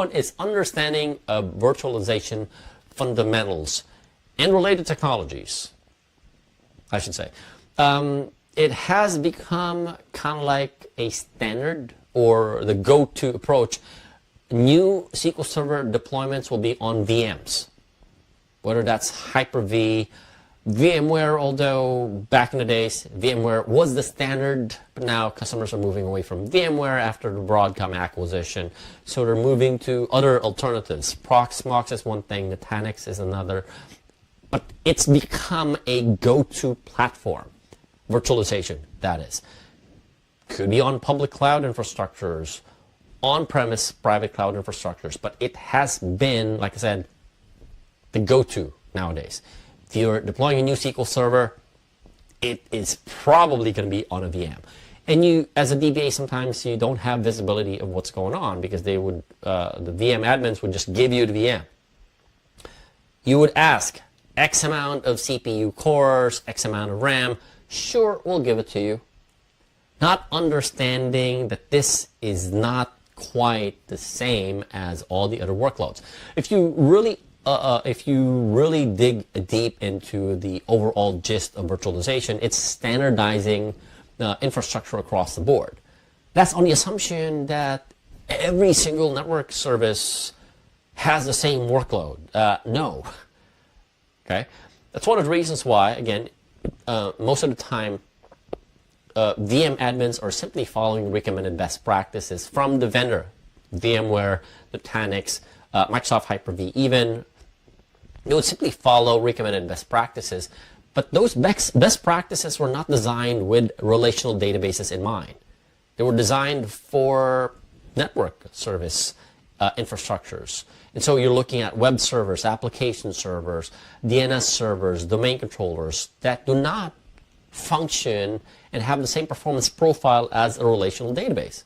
One is understanding of virtualization fundamentals and related technologies, I should say. It has become kind of like a standard or the go-to approach. New SQL Server deployments will be on VMs, whether that's Hyper-V, VMware, although back in the days, VMware was the standard, but now customers are moving away from VMware after the Broadcom acquisition. So they're moving to other alternatives. Proxmox is one thing, Nutanix is another, but it's become a go-to platform. Virtualization, that is. Could be on public cloud infrastructures, on-premise private cloud infrastructures, but it has been, like I said, the go-to nowadays. If you're deploying a new SQL Server, it is probably going to be on a VM. And you, as a DBA, sometimes you don't have visibility of what's going on because they would, the VM admins would just give you the VM. You would ask X amount of CPU cores, X amount of RAM. Sure, we'll give it to you. Not understanding that this is not quite the same as all the other workloads. If you really dig deep into the overall gist of virtualization, it's standardizing infrastructure across the board. That's on the assumption that every single network service has the same workload. No. Okay? That's one of the reasons why, again, most of the time, VM admins are simply following recommended best practices from the vendor, VMware, Nutanix, Microsoft Hyper-V even. They would simply follow recommended best practices, but those best practices were not designed with relational databases in mind. They were designed for network service infrastructures. And so you're looking at web servers, application servers, DNS servers, domain controllers that do not function and have the same performance profile as a relational database.